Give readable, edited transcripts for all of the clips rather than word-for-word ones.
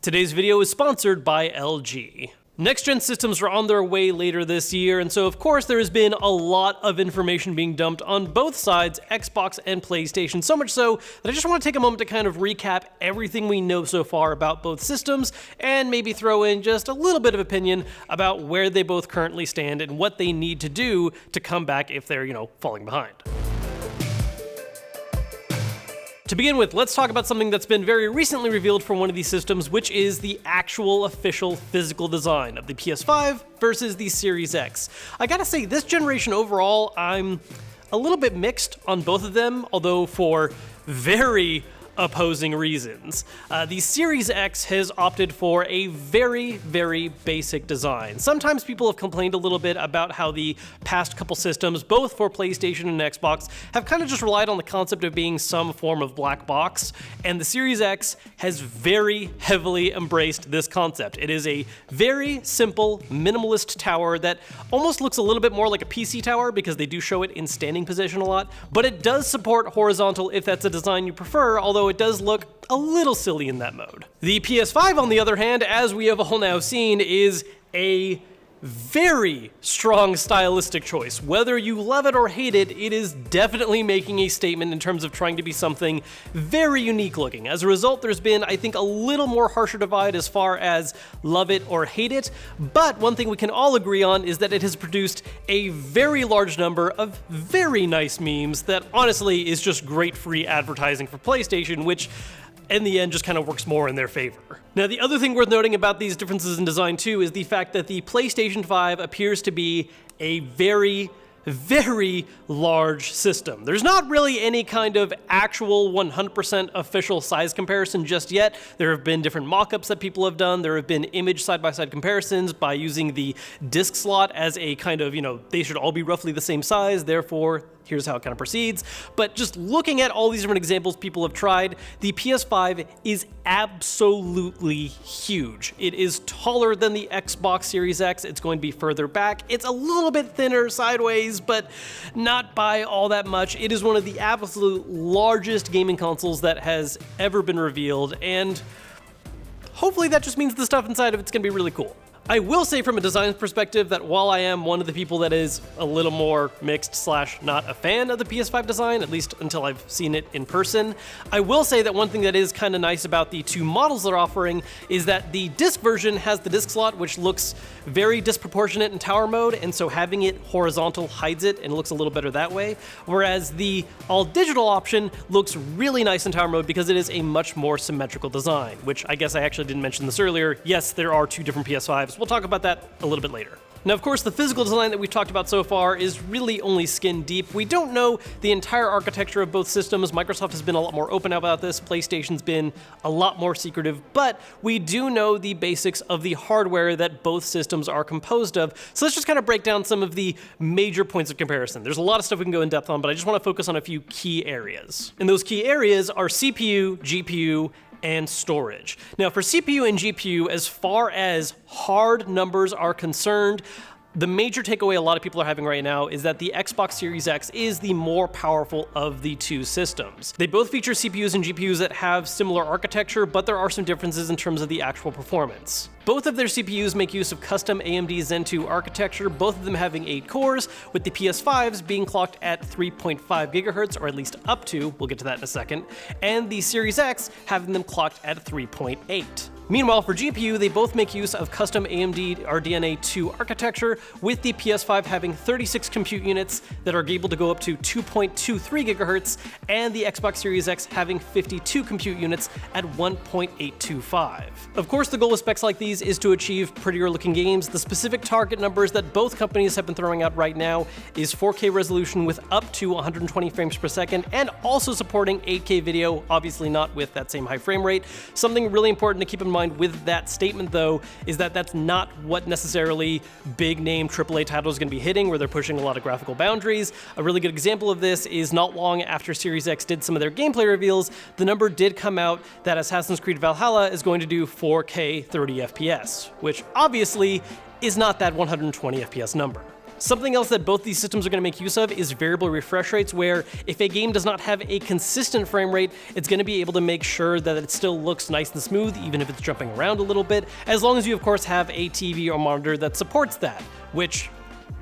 Today's video is sponsored by LG. Next-gen systems are on their way later this year, and so of course there has been a lot of information being dumped on both sides, Xbox and PlayStation, so much so that I just want to take a moment to kind of recap everything we know so far about both systems, and maybe throw in just a little bit of opinion about where they both currently stand and what they need to do to come back if they're, falling behind. To begin with, let's talk about something that's been very recently revealed for one of these systems, which is the actual official physical design of the PS5 versus the Series X. I gotta say, this generation overall, I'm a little bit mixed on both of them, although for very opposing reasons. The Series X has opted for a very, very basic design. Sometimes people have complained a little bit about how the past couple systems, both for PlayStation and Xbox, have kind of just relied on the concept of being some form of black box, and the Series X has very heavily embraced this concept. It is a very simple, minimalist tower that almost looks a little bit more like a PC tower because they do show it in standing position a lot, but it does support horizontal if that's a design you prefer, although it does look a little silly in that mode. The PS5, on the other hand, as we have all now seen, is a very strong stylistic choice. Whether you love it or hate it, it is definitely making a statement in terms of trying to be something very unique looking. As a result, there's been, I think, a little more harsher divide as far as love it or hate it, but one thing we can all agree on is that it has produced a very large number of very nice memes that honestly is just great free advertising for PlayStation, which in the end just kind of works more in their favor. Now, the other thing worth noting about these differences in design too is the fact that the PlayStation 5 appears to be a very large system. There's not really any kind of actual 100% official size comparison just yet. There have been different mock-ups that people have done. There have been image side-by-side comparisons by using the disc slot as a kind of, they should all be roughly the same size, therefore here's how it kind of proceeds. But just looking at all these different examples people have tried, the PS5 is absolutely huge. It is taller than the Xbox Series X. It's going to be further back. It's a little bit thinner sideways, but not by all that much. It is one of the absolute largest gaming consoles that has ever been revealed, and hopefully that just means the stuff inside of it's going to be really cool. I will say from a design perspective that while I am one of the people that is a little more mixed / not a fan of the PS5 design, at least until I've seen it in person, I will say that one thing that is kind of nice about the two models they're offering is that the disc version has the disc slot, which looks very disproportionate in tower mode, and so having it horizontal hides it and looks a little better that way, whereas the all-digital option looks really nice in tower mode because it is a much more symmetrical design, which I guess I actually didn't mention this earlier. Yes, there are two different PS5s. We'll talk about that a little bit later. Now, of course, the physical design that we've talked about so far is really only skin deep. We don't know the entire architecture of both systems. Microsoft has been a lot more open about this. PlayStation's been a lot more secretive, but we do know the basics of the hardware that both systems are composed of. So let's just kind of break down some of the major points of comparison. There's a lot of stuff we can go in depth on, but I just want to focus on a few key areas. And those key areas are CPU, GPU, and storage. Now, for CPU and GPU, as far as hard numbers are concerned, the major takeaway a lot of people are having right now is that the Xbox Series X is the more powerful of the two systems. They both feature CPUs and GPUs that have similar architecture, but there are some differences in terms of the actual performance. Both of their CPUs make use of custom AMD Zen 2 architecture, both of them having 8 cores, with the PS5s being clocked at 3.5 GHz, or at least up to, we'll get to that in a second, and the Series X having them clocked at 3.8. Meanwhile, for GPU, they both make use of custom AMD RDNA 2 architecture, with the PS5 having 36 compute units that are able to go up to 2.23 GHz, and the Xbox Series X having 52 compute units at 1.825. Of course, the goal with specs like these is to achieve prettier looking games. The specific target numbers that both companies have been throwing out right now is 4K resolution with up to 120 frames per second, and also supporting 8K video, obviously not with that same high frame rate. Something really important to keep in mind with that statement, though, is that that's not what necessarily big name AAA titles are going to be hitting, where they're pushing a lot of graphical boundaries. A really good example of this is not long after Series X did some of their gameplay reveals, the number did come out that Assassin's Creed Valhalla is going to do 4K 30 FPS, which obviously is not that 120 FPS number. Something else that both these systems are going to make use of is variable refresh rates, where if a game does not have a consistent frame rate, it's going to be able to make sure that it still looks nice and smooth, even if it's jumping around a little bit, as long as you, of course, have a TV or monitor that supports that, which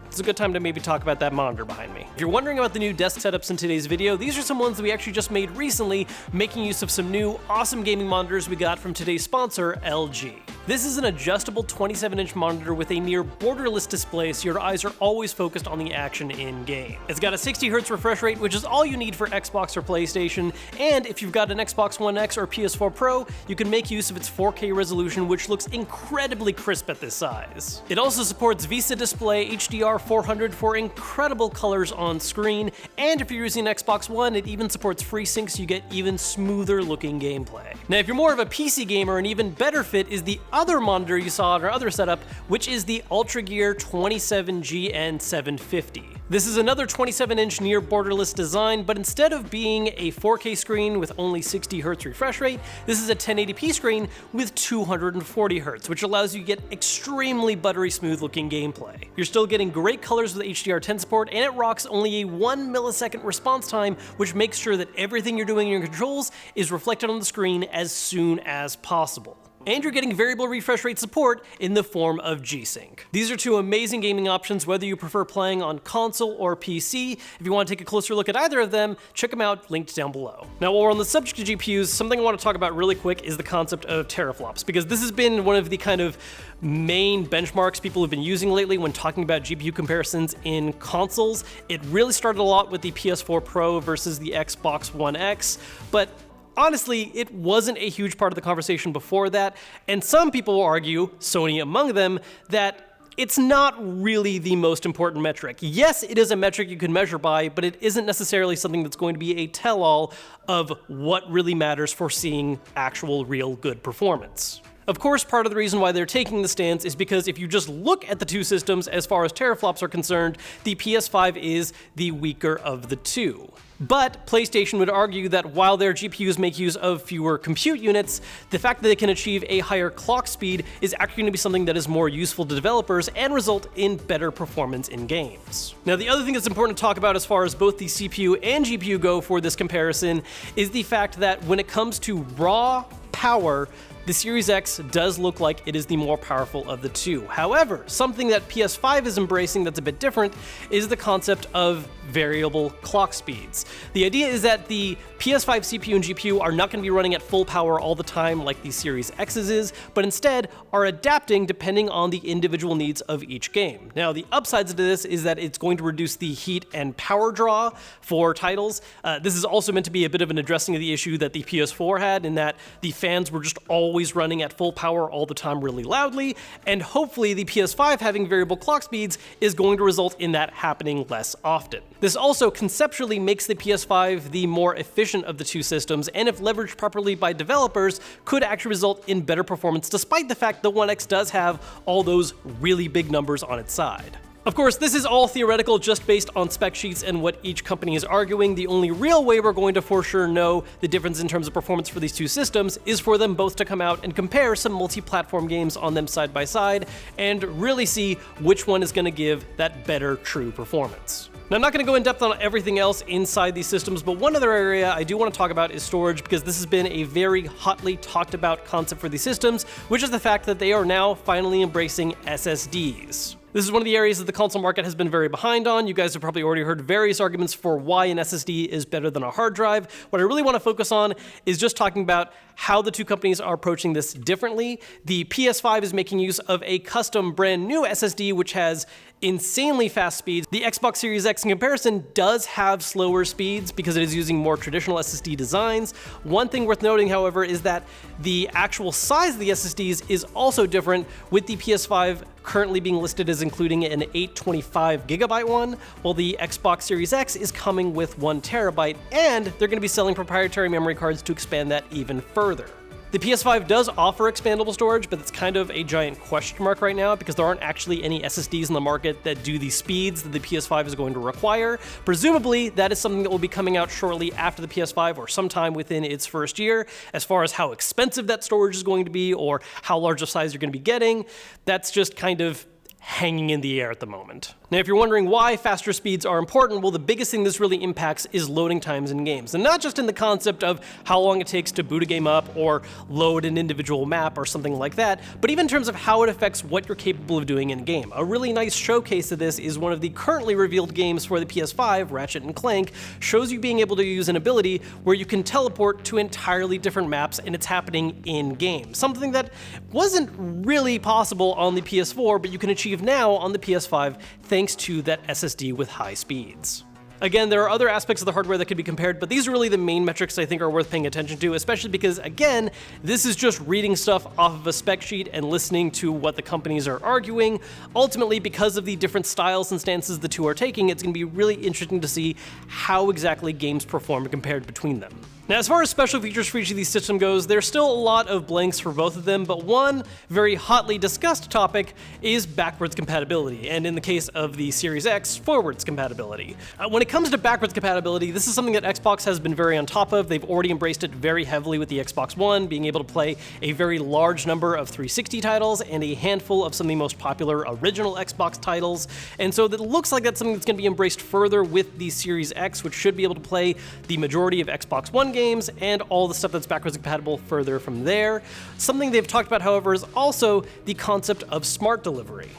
it's a good time to maybe talk about that monitor behind me. If you're wondering about the new desk setups in today's video, these are some ones that we actually just made recently, making use of some new awesome gaming monitors we got from today's sponsor, LG. This is an adjustable 27-inch monitor with a near borderless display, so your eyes are always focused on the action in-game. It's got a 60Hz refresh rate, which is all you need for Xbox or PlayStation, and if you've got an Xbox One X or PS4 Pro, you can make use of its 4K resolution, which looks incredibly crisp at this size. It also supports VISA display, HDR 400 for incredible colors on screen, and if you're using an Xbox One, it even supports FreeSync, so you get even smoother looking gameplay. Now, if you're more of a PC gamer, an even better fit is the other monitor you saw in our other setup, which is the UltraGear 27GN750. This is another 27-inch near borderless design, but instead of being a 4K screen with only 60Hz refresh rate, this is a 1080p screen with 240Hz, which allows you to get extremely buttery smooth looking gameplay. You're still getting great colors with HDR10 support, and it rocks only a 1 millisecond response time, which makes sure that everything you're doing in your controls is reflected on the screen as soon as possible. And you're getting variable refresh rate support in the form of G-Sync. These are two amazing gaming options, whether you prefer playing on console or PC. If you want to take a closer look at either of them, check them out, linked down below. Now, while we're on the subject of GPUs, something I want to talk about really quick is the concept of teraflops, because this has been one of the kind of main benchmarks people have been using lately when talking about GPU comparisons in consoles. It really started a lot with the PS4 Pro versus the Xbox One X, but honestly, it wasn't a huge part of the conversation before that, and some people will argue, Sony among them, that it's not really the most important metric. Yes, it is a metric you can measure by, but it isn't necessarily something that's going to be a tell-all of what really matters for seeing actual, real good performance. Of course, part of the reason why they're taking the stance is because if you just look at the two systems as far as teraflops are concerned, the PS5 is the weaker of the two. But PlayStation would argue that while their GPUs make use of fewer compute units, the fact that they can achieve a higher clock speed is actually going to be something that is more useful to developers and result in better performance in games. Now, the other thing that's important to talk about as far as both the CPU and GPU go for this comparison is the fact that when it comes to raw power, the Series X does look like it is the more powerful of the two. However, something that PS5 is embracing that's a bit different is the concept of variable clock speeds. The idea is that the PS5 CPU and GPU are not going to be running at full power all the time like the Series X's is, but instead are adapting depending on the individual needs of each game. Now, the upsides to this is that it's going to reduce the heat and power draw for titles. This is also meant to be a bit of an addressing of the issue that the PS4 had, in that the fans were just always running at full power all the time really loudly, and hopefully the PS5 having variable clock speeds is going to result in that happening less often. This also conceptually makes the PS5 the more efficient of the two systems, and if leveraged properly by developers, could actually result in better performance, despite the fact the One X does have all those really big numbers on its side. Of course, this is all theoretical, just based on spec sheets and what each company is arguing. The only real way we're going to for sure know the difference in terms of performance for these two systems is for them both to come out and compare some multi-platform games on them side by side and really see which one is going to give that better true performance. Now, I'm not going to go in depth on everything else inside these systems, but one other area I do want to talk about is storage, because this has been a very hotly talked about concept for these systems, which is the fact that they are now finally embracing SSDs. This is one of the areas that the console market has been very behind on. You guys have probably already heard various arguments for why an SSD is better than a hard drive. What I really want to focus on is just talking about how the two companies are approaching this differently. The PS5 is making use of a custom brand new SSD, which has insanely fast speeds. The Xbox Series X in comparison does have slower speeds because it is using more traditional SSD designs. One thing worth noting, however, is that the actual size of the SSDs is also different, with the PS5 currently being listed as including an 825 gigabyte one, while the Xbox Series X is coming with 1 terabyte, and they're going to be selling proprietary memory cards to expand that even further. The PS5 does offer expandable storage, but it's kind of a giant question mark right now because there aren't actually any SSDs in the market that do the speeds that the PS5 is going to require. Presumably, that is something that will be coming out shortly after the PS5 or sometime within its first year. As far as how expensive that storage is going to be or how large a size you're going to be getting, that's just kind of hanging in the air at the moment. Now, if you're wondering why faster speeds are important, well, the biggest thing this really impacts is loading times in games. And not just in the concept of how long it takes to boot a game up or load an individual map or something like that, but even in terms of how it affects what you're capable of doing in game. A really nice showcase of this is one of the currently revealed games for the PS5, Ratchet & Clank, shows you being able to use an ability where you can teleport to entirely different maps and it's happening in-game. Something that wasn't really possible on the PS4, but you can achieve now on the PS5 thanks to that SSD with high speeds. Again, there are other aspects of the hardware that could be compared, but these are really the main metrics I think are worth paying attention to, especially because, again, this is just reading stuff off of a spec sheet and listening to what the companies are arguing. Ultimately, because of the different styles and stances the two are taking, it's going to be really interesting to see how exactly games perform compared between them. Now, as far as special features for each of these systems goes, there's still a lot of blanks for both of them, but one very hotly discussed topic is backwards compatibility, and in the case of the Series X, forwards compatibility. When it comes to backwards compatibility, this is something that Xbox has been very on top of. They've already embraced it very heavily with the Xbox One, being able to play a very large number of 360 titles and a handful of some of the most popular original Xbox titles, and so it looks like that's something that's going to be embraced further with the Series X, which should be able to play the majority of Xbox One games and all the stuff that's backwards compatible further from there. Something they've talked about, however, is also the concept of smart delivery.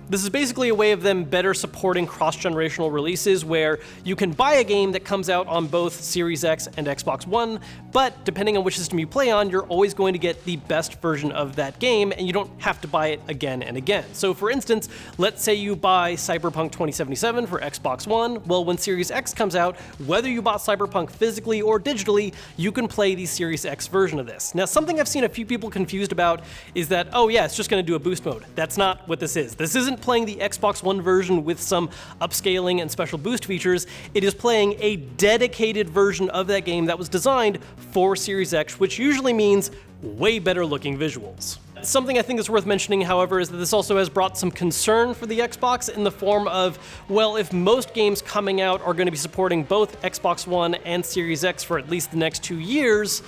This is basically a way of them better supporting cross-generational releases where you can buy a game that comes out on both Series X and Xbox One, but depending on which system you play on, you're always going to get the best version of that game and you don't have to buy it again and again. So for instance, let's say you buy Cyberpunk 2077 for Xbox One. Well, when Series X comes out, whether you bought Cyberpunk physically or digitally, you can play the Series X version of this. Now, something I've seen a few people confused about is that, oh yeah, it's just going to do a boost mode. That's not what this is. This isn't playing the Xbox One version with some upscaling and special boost features. It is playing a dedicated version of that game that was designed for Series X, which usually means way better looking visuals. Something I think is worth mentioning, however, is that this also has brought some concern for the Xbox in the form of, well, if most games coming out are going to be supporting both Xbox One and Series X for at least the next 2 years,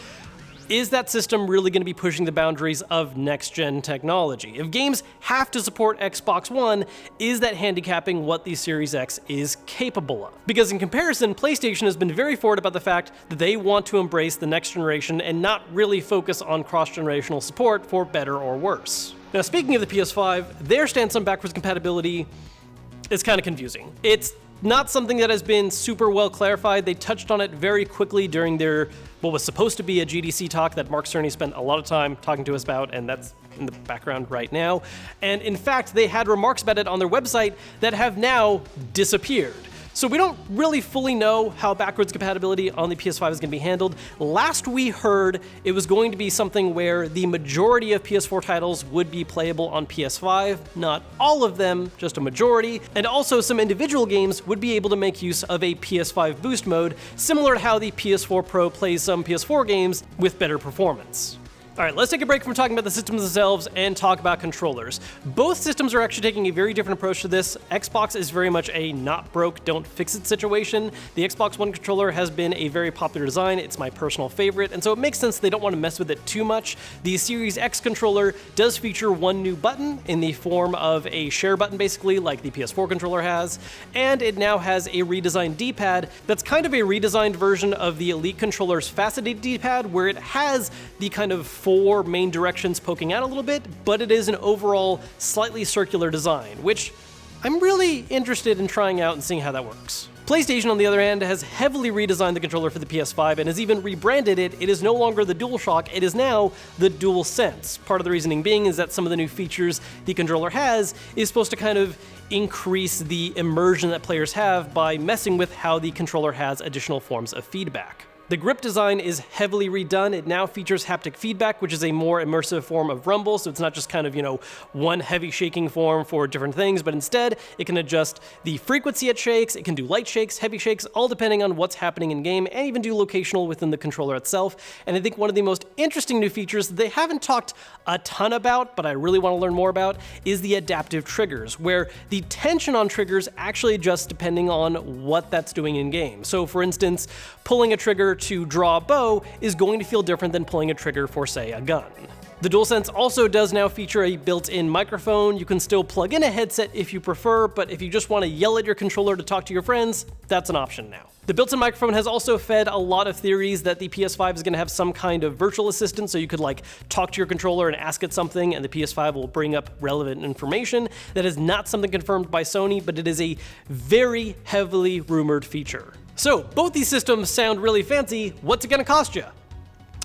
is that system really going to be pushing the boundaries of next-gen technology? If games have to support Xbox One, is that handicapping what the Series X is capable of? Because in comparison, PlayStation has been very forward about the fact that they want to embrace the next generation and not really focus on cross-generational support for better or worse. Now, speaking of the PS5, their stance on backwards compatibility is kind of confusing. It's not something that has been super well clarified. They touched on it very quickly during their, what was supposed to be a GDC talk that Mark Cerny spent a lot of time talking to us about, and that's in the background right now. And in fact, they had remarks about it on their website that have now disappeared. So we don't really fully know how backwards compatibility on the PS5 is going to be handled. Last we heard, it was going to be something where the majority of PS4 titles would be playable on PS5, not all of them, just a majority, and also some individual games would be able to make use of a PS5 boost mode, similar to how the PS4 Pro plays some PS4 games with better performance. All right, let's take a break from talking about the systems themselves and talk about controllers. Both systems are actually taking a very different approach to this. Xbox is very much a not broke, don't fix it situation. The Xbox One controller has been a very popular design. It's my personal favorite, and so it makes sense they don't want to mess with it too much. The Series X controller does feature one new button in the form of a share button, basically, like the PS4 controller has, and it now has a redesigned D-pad that's kind of a redesigned version of the Elite controller's faceted D-pad, where it has the kind of 4 main directions poking out a little bit, but it is an overall slightly circular design, which I'm really interested in trying out and seeing how that works. PlayStation, on the other hand, has heavily redesigned the controller for the PS5 and has even rebranded it. It is no longer the DualShock, it is now the DualSense. Part of the reasoning being is that some of the new features the controller has is supposed to kind of increase the immersion that players have by messing with how the controller has additional forms of feedback. The grip design is heavily redone. It now features haptic feedback, which is a more immersive form of rumble, so it's not just kind of, one heavy shaking form for different things, but instead it can adjust the frequency it shakes, it can do light shakes, heavy shakes, all depending on what's happening in game, and even do locational within the controller itself. And I think one of the most interesting new features that they haven't talked a ton about, but I really want to learn more about, is the adaptive triggers, where the tension on triggers actually adjusts depending on what that's doing in game. So for instance, pulling a trigger to draw a bow is going to feel different than pulling a trigger for, say, a gun. The DualSense also does now feature a built-in microphone. You can still plug in a headset if you prefer, but if you just want to yell at your controller to talk to your friends, that's an option now. The built-in microphone has also fed a lot of theories that the PS5 is going to have some kind of virtual assistant, so you could like talk to your controller and ask it something, and the PS5 will bring up relevant information. That is not something confirmed by Sony, but it is a very heavily rumored feature. So both these systems sound really fancy. What's it going to cost you?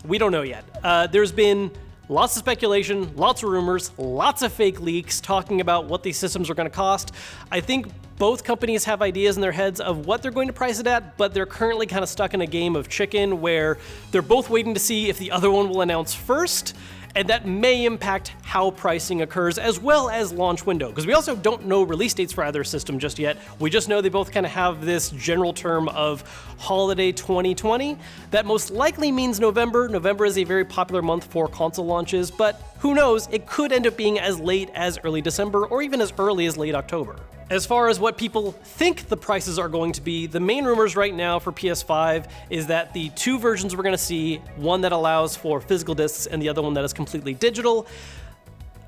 We don't know yet. There's been lots of speculation, lots of rumors, lots of fake leaks talking about what these systems are going to cost. I think both companies have ideas in their heads of what they're going to price it at, but they're currently kind of stuck in a game of chicken where they're both waiting to see if the other one will announce first, and that may impact how pricing occurs as well as launch window, because we also don't know release dates for either system just yet. We just know they both kind of have this general term of holiday 2020. That most likely means November. November is a very popular month for console launches, but who knows, it could end up being as late as early December or even as early as late October. As far as what people think the prices are going to be, the main rumors right now for PS5 is that the two versions we're going to see, one that allows for physical discs and the other one that is completely digital.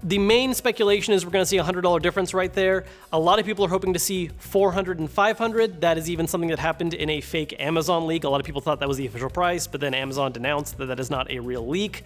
The main speculation is we're going to see a $100 difference right there. A lot of people are hoping to see $400 and $500. That is even something that happened in a fake Amazon leak. A lot of people thought that was the official price, but then Amazon denounced that that is not a real leak.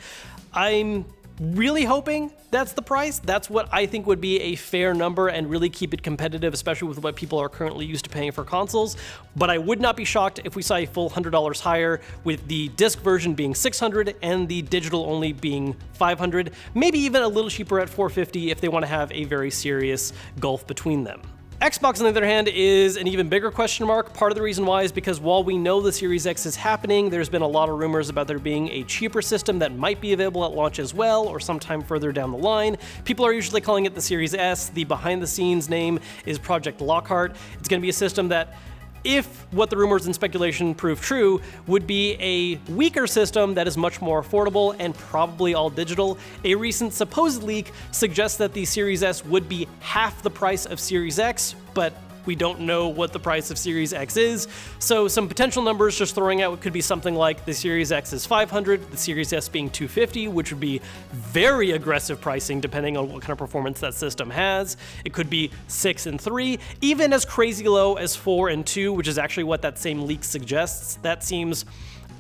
I'm really hoping that's the price. That's what I think would be a fair number and really keep it competitive, especially with what people are currently used to paying for consoles. But I would not be shocked if we saw a full $100 higher, with the disc version being $600 and the digital only being $500, maybe even a little cheaper at $450 if they want to have a very serious gulf between them. Xbox, on the other hand, is an even bigger question mark. Part of the reason why is because while we know the Series X is happening, there's been a lot of rumors about there being a cheaper system that might be available at launch as well, or sometime further down the line. People are usually calling it the Series S. The behind-the-scenes name is Project Lockhart. It's going to be a system that, if what the rumors and speculation prove true, would be a weaker system that is much more affordable and probably all digital. A recent supposed leak suggests that the Series S would be half the price of Series X, but we don't know what the price of Series X is. So some potential numbers just throwing out could be something like the Series X is $500, the Series S being $250, which would be very aggressive pricing depending on what kind of performance that system has. It could be $6 and $3, even as crazy low as $4 and $2, which is actually what that same leak suggests. That seems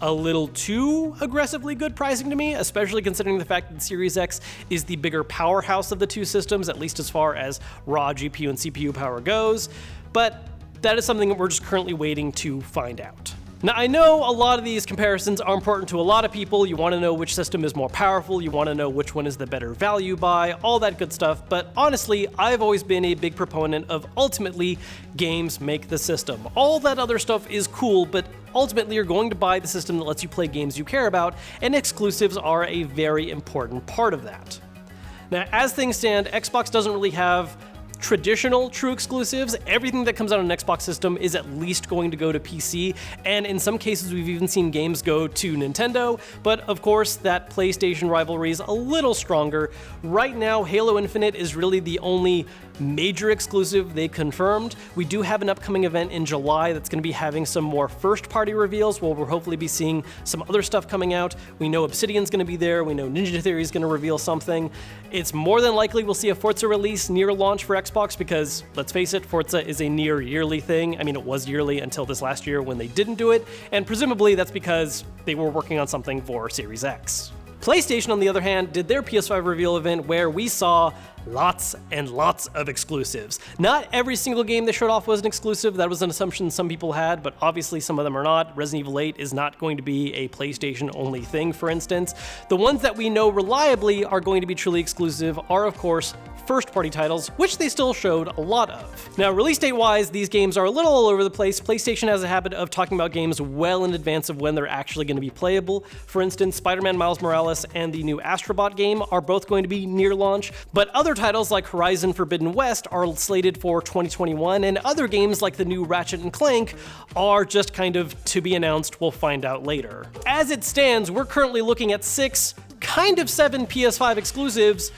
a little too aggressively good pricing to me, especially considering the fact that the Series X is the bigger powerhouse of the two systems, at least as far as raw GPU and CPU power goes. But that is something that we're just currently waiting to find out. Now, I know a lot of these comparisons are important to a lot of people. You want to know which system is more powerful, you want to know which one is the better value buy, all that good stuff, but honestly, I've always been a big proponent of ultimately games make the system. All that other stuff is cool, but ultimately you're going to buy the system that lets you play games you care about, and exclusives are a very important part of that. Now, as things stand, Xbox doesn't really have traditional true exclusives. Everything that comes out on an Xbox system is at least going to go to PC, and in some cases we've even seen games go to Nintendo, but of course that PlayStation rivalry is a little stronger. Right now, Halo Infinite is really the only major exclusive they confirmed. We do have an upcoming event in July that's going to be having some more first-party reveals, where we'll hopefully be seeing some other stuff coming out. We know Obsidian's going to be there, we know Ninja Theory is going to reveal something. It's more than likely we'll see a Forza release near launch for Xbox because, let's face it, Forza is a near yearly thing. I mean, it was yearly until this last year when they didn't do it, and presumably that's because they were working on something for Series X. PlayStation, on the other hand, did their PS5 reveal event where we saw lots and lots of exclusives. Not every single game they showed off was an exclusive. That was an assumption some people had, but obviously some of them are not. Resident Evil 8 is not going to be a PlayStation-only thing, for instance. The ones that we know reliably are going to be truly exclusive are, of course, first-party titles, which they still showed a lot of. Now, release date-wise, these games are a little all over the place. PlayStation has a habit of talking about games well in advance of when they're actually going to be playable. For instance, Spider-Man Miles Morales and the new Astrobot game are both going to be near launch, but other titles like Horizon Forbidden West are slated for 2021, and other games like the new Ratchet & Clank are just kind of to be announced. We'll find out later. As it stands, we're currently looking at 6, kind of 7 PS5 exclusives,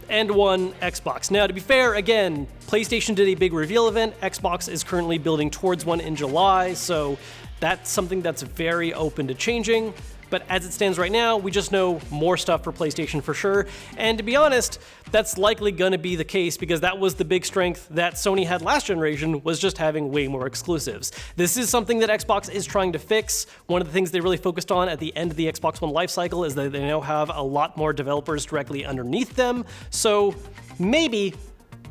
and 1 Xbox. Now, to be fair, again, PlayStation did a big reveal event. Xbox is currently building towards one in July, so that's something that's very open to changing. but as it stands right now, we just know more stuff for PlayStation for sure, and to be honest, that's likely gonna be the case because that was the big strength that Sony had last generation, was just having way more exclusives. This is something that Xbox is trying to fix. One of the things they really focused on at the end of the Xbox One lifecycle is that they now have a lot more developers directly underneath them, so maybe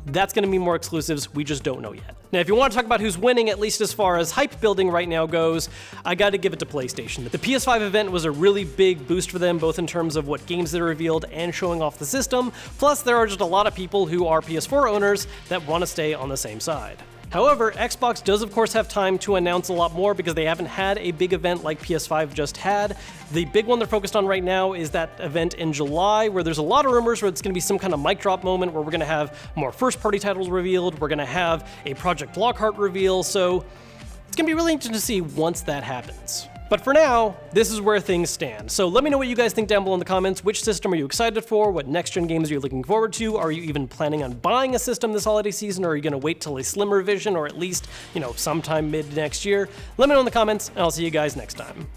that's going to mean more exclusives, we just don't know yet. Now, if you want to talk about who's winning, at least as far as hype building right now goes, I gotta give it to PlayStation. The PS5 event was a really big boost for them, both in terms of what games they revealed and showing off the system, plus there are just a lot of people who are PS4 owners that want to stay on the same side. However, Xbox does of course have time to announce a lot more because they haven't had a big event like PS5 just had. The big one they're focused on right now is that event in July where there's a lot of rumors where it's going to be some kind of mic drop moment where we're going to have more first-party titles revealed, we're going to have a Project Lockhart reveal, so it's going to be really interesting to see once that happens. But for now, this is where things stand. So let me know what you guys think down below in the comments. Which system are you excited for? What next-gen games are you looking forward to? Are you even planning on buying a system this holiday season, or are you gonna wait till a slimmer version, or at least, sometime mid next year? Let me know in the comments, and I'll see you guys next time.